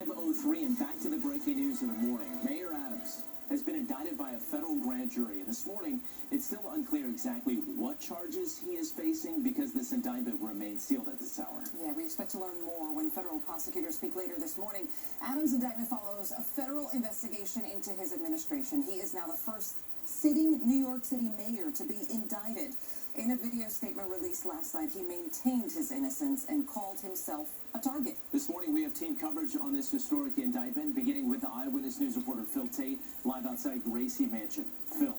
5:03 and back to the breaking news of the morning. Mayor Adams has been indicted by a federal grand jury, and this morning it's still unclear exactly what charges he is facing because this indictment remains sealed at this hour. Yeah, we expect to learn more when federal prosecutors speak later this morning. Adams' indictment follows a federal investigation into his administration. He is now the first sitting New York City mayor to be indicted. In a video statement released last night, he maintained his innocence and called himself a target. This morning we have team coverage on this historic indictment, beginning with the Eyewitness News reporter Phil Tate, live outside Gracie Mansion. Phil.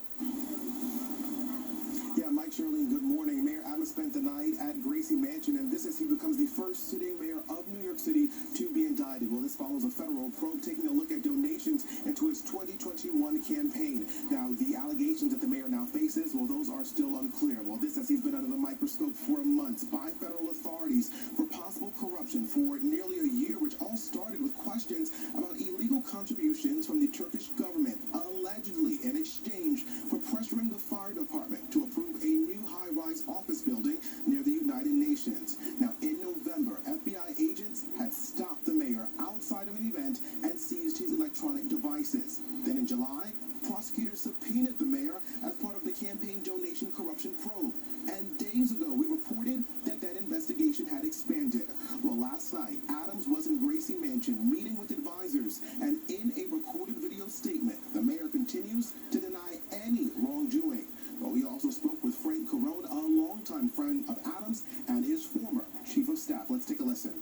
Yeah, Mike, Shirley, good morning. Mayor Adams spent the night at Gracie Mansion, and this as he becomes the first sitting mayor of New York City to be indicted. Well, this follows a federal probe taking a look at donations into his 2021 campaign. Now, the allegations that the mayor now faces, well, those are still unclear. Well, this as he's been under the microscope for months by federal authorities for possible corruption for nearly a year, which all started with questions about illegal contributions from the Turkish government, allegedly in exchange for pressuring the fire department to approve a new high-rise office building near the United Nations. Now, in November, FBI agents had stopped the mayor outside of an event and seized his electronic devices. Then in July, prosecutors subpoenaed the mayor as part of the campaign donation corruption probe. And days ago, we reported that that investigation had expanded. Well, last night, Adams was in Gracie Mansion meeting with advisors, and in a recorded video statement, the mayor continues to deny any wrongdoing. Well, we also spoke with Frank Carone, a longtime friend of Adams and his former chief of staff. Let's take a listen.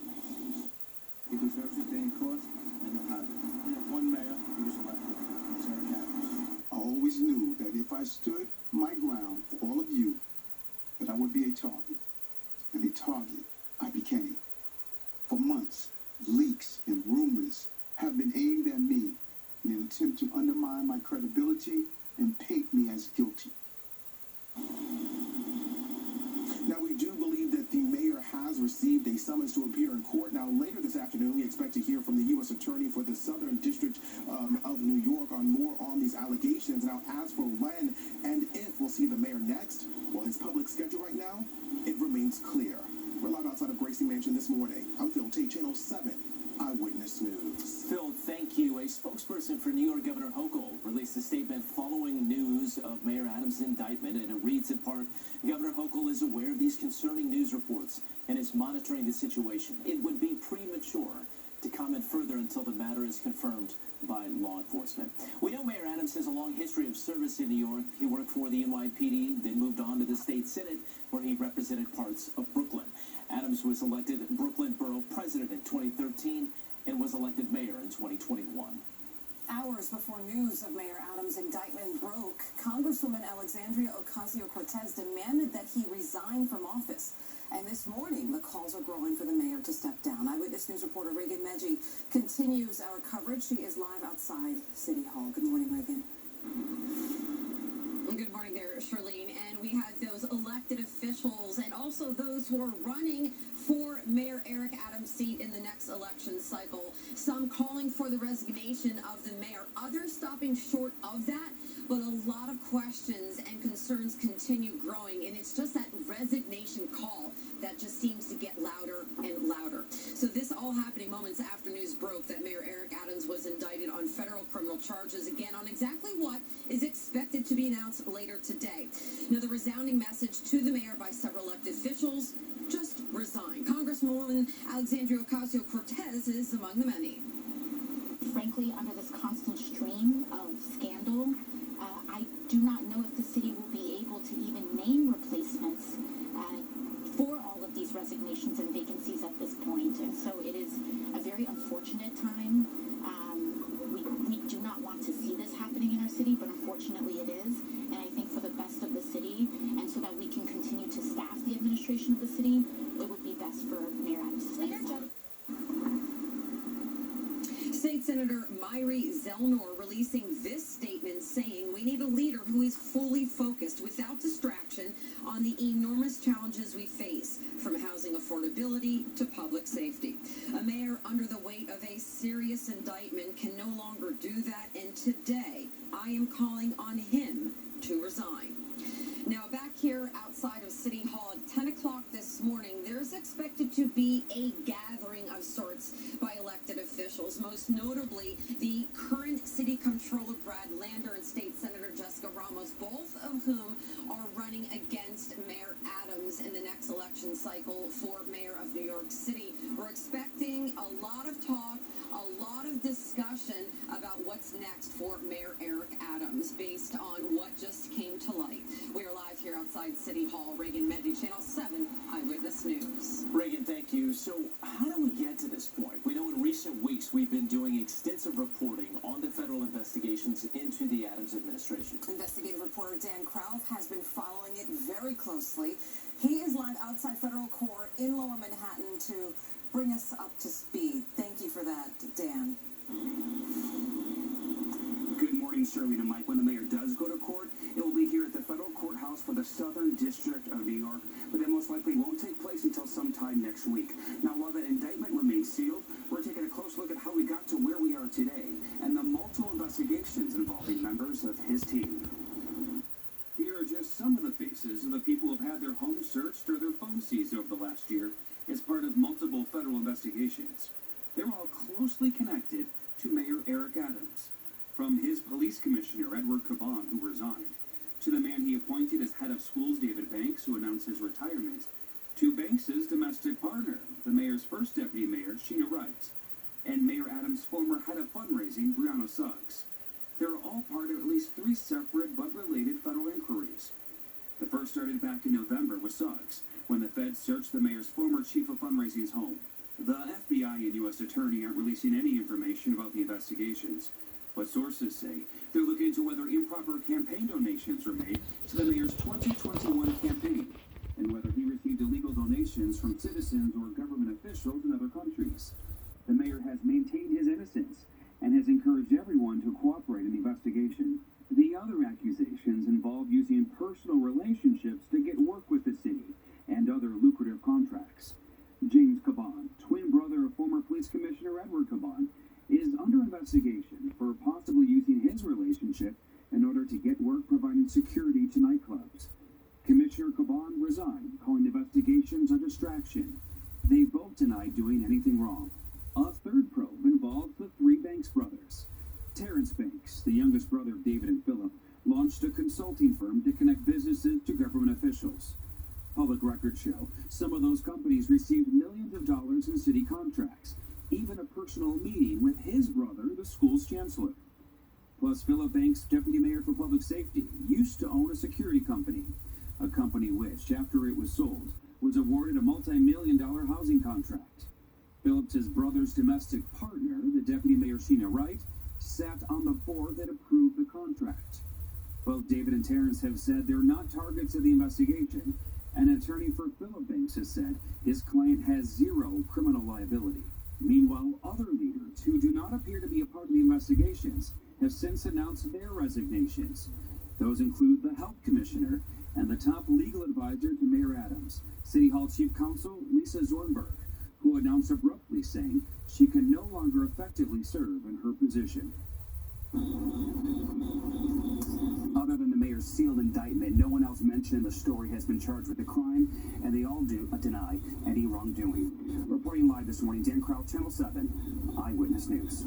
He deserves his day in court, and he'll have it. We have one mayor who was elected. It's Eric Adams. I always knew that if I stood my ground for all of you, that I would be a target. And a target I became. For months, leaks and rumors have been aimed at me in an attempt to undermine my credibility and paint me as guilty. Now, we do believe that the mayor has received a summons to appear in court. Now, later this afternoon, we expect to hear from the U.S. Attorney for the Southern District of New York on more on these allegations. Now, as for when and if we'll see the mayor next, well, his public schedule right now, it remains clear. We're live outside of Gracie Mansion this morning. I'm Phil Tate, Channel 7 Eyewitness News. Phil, thank you. A spokesperson for New York Governor Hochul released a statement following news of Mayor Adams' indictment, and it reads in part, Governor Hochul is aware of these concerning news reports and is monitoring the situation. It would be premature to comment further until the matter is confirmed by law enforcement. We know Mayor Adams has a long history of service in New York. He worked for the NYPD, then moved on to the state Senate, where he represented parts of Brooklyn. Adams was elected Brooklyn Borough President in 2013 and was elected mayor in 2021. Hours before news of Mayor Adams' indictment broke, Congresswoman Alexandria Ocasio-Cortez demanded that he resign from office. And this morning, the calls are growing for the mayor to step down. Eyewitness News reporter Reagan Medji continues our coverage. She is live outside City Hall. Good morning, Reagan. Good morning there, Charlene. And we had those elected officials and also those who are running for Mayor Eric Adams' seat in the next election cycle. Some calling for the resignation of the mayor, others stopping short of that. But a lot of questions and concerns continue growing, and it's just that resignation call that just seems to get louder and louder. So this all happening moments after news broke that Mayor Eric Adams was indicted on federal criminal charges, again, on exactly what is expected to be announced later today. Now, the resounding message to the mayor by several elected officials, just resign. Congresswoman Alexandria Ocasio-Cortez is among the many. Frankly, under this constant stream of scandal, I do not know if the city will be able to even name replacements for all of these resignations and vacancies at this point. And so it is a very unfortunate time. We do not want to see this happening in our city, but unfortunately it is. And I think for the best of the city, and so that we can continue to staff the administration of the city, it would be best for Mayor Adams to step down. State Senator Myri Zellnor releasing this statement saying we need a leader who is fully focused without distraction on the enormous challenges we face, from housing affordability to public safety. A mayor under the weight of a serious indictment can no longer do that, and today I am calling on him to resign. Now, back here outside of City Hall at 10 o'clock this morning, there's expected to be a gathering of sorts by elected elected officials, most notably the current city comptroller Brad Lander and state senator Jessica Ramos, both of whom are running against Mayor Adams in the next election cycle for mayor of New York City. We're expecting a lot of talk, a lot of discussion about what's next for Mayor Eric Adams based on what just came to light. We are live here outside City Hall. Reagan Mendy, Channel 7 Eyewitness News. Reagan, thank you. So how do we get to this point? We know in recent weeks we've been doing extensive reporting on the federal investigations into the Adams administration. Investigative reporter Dan Krauf has been following it very closely. He is live outside federal court in Lower Manhattan to bring us up to speed. Thank you for that, Dan. Good morning, Shirley and Mike. When the mayor does go to court, it will be here at the federal courthouse for the Southern District of New York, but that most likely won't take place until sometime next week. Now, while that indictment remains sealed, we're taking a close look at how we got to where we are today and the multiple investigations involving members of his team. Here are just some of the faces of the people who have had their homes searched or their phones seized over the last year as part of multiple federal investigations. They're all closely connected to Mayor Eric Adams, from his police commissioner, Edward Caban, who resigned, to the man he appointed as head of schools, David Banks, who announced his retirement, to Banks's domestic partner, the mayor's first deputy mayor, Sheena Wright, and Mayor Adams' former head of fundraising, Brianna Suggs. They're all part of at least 3 separate but related federal inquiries. The first started back in November with Suggs, when the feds searched the mayor's former chief of fundraising's home. The FBI and U.S. Attorney aren't releasing any information about the investigations, but sources say they're looking into whether improper campaign donations were made to the mayor's 2021 campaign, and whether he received illegal donations from citizens or government officials in other countries. The mayor has maintained his innocence and has encouraged everyone to cooperate in the investigation. The other accusations involve using personal relationships to get work with the city and other lucrative contracts. James Caban, twin brother of former police commissioner Edward Caban, is under investigation for possibly using his relationship in order to get work providing security to nightclubs. Commissioner Caban resigned, calling investigations a distraction. They both denied doing anything wrong. A third probe involved the 3 Banks brothers. Terrence Banks, the youngest brother of David and Philip, launched a consulting firm to connect businesses to government officials. Public records show some of those companies received millions of dollars in city contracts, even a personal meeting with his brother, the school's chancellor. Plus, Philip Banks, deputy mayor for public safety, used to own a security company, a company which, after it was sold, was awarded a multi-million-dollar housing contract. Phillips' brother's domestic partner, the deputy mayor Sheena Wright, sat on the board that approved the contract. Both David and Terrence have said they're not targets of the investigation. An attorney for Philip Banks has said his client has 0 criminal liability. Meanwhile, other leaders who do not appear to be a part of the investigations have since announced their resignations. Those include the health commissioner and the top legal advisor to Mayor Adams, City Hall Chief Counsel Lisa Zornberg, who announced abruptly saying she can no longer effectively serve in her position. Other than the mayor's sealed indictment, no one else mentioned in the story has been charged with the crime, and they all deny any wrongdoing. Reporting live this morning, Dan Kraut, Channel 7 Eyewitness News.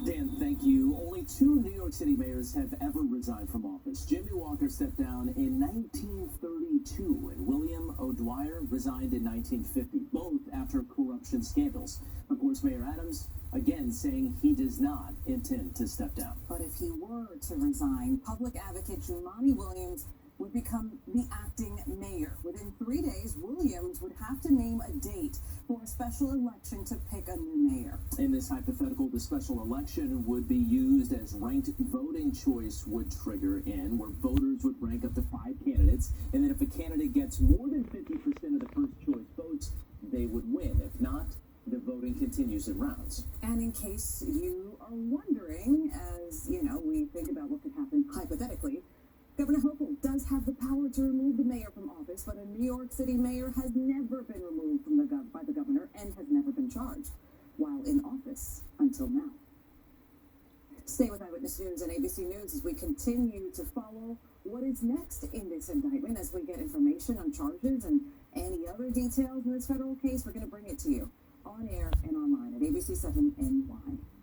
Dan, thank you. Only 2 New York City mayors have ever resigned from office. Jimmy Walker stepped down in 1932, and William O'Dwyer resigned in 1950, both after corruption scandals. Of course, Mayor Adams, again, saying he does not intend to step down. But if he were to resign, public advocate Jumaane Williams would become the acting mayor. Within 3 days, Williams would have to name a date for a special election to pick a new mayor. In this hypothetical, the special election would be used as ranked voting choice would trigger in, where voters would rank up to 5 candidates, and then if a candidate gets more than 50% of the first choice votes, they would win. If not, the voting continues in rounds. And in case you are wondering, as you know, we think about what could happen hypothetically, Governor Hochul does have the power to remove the mayor from office, but a New York City mayor has never been removed from by the governor and has never been charged while in office until now. Stay with Eyewitness News and ABC News as we continue to follow what is next in this indictment. As we get information on charges and any other details in this federal case, we're going to bring it to you on air and online at ABC7NY.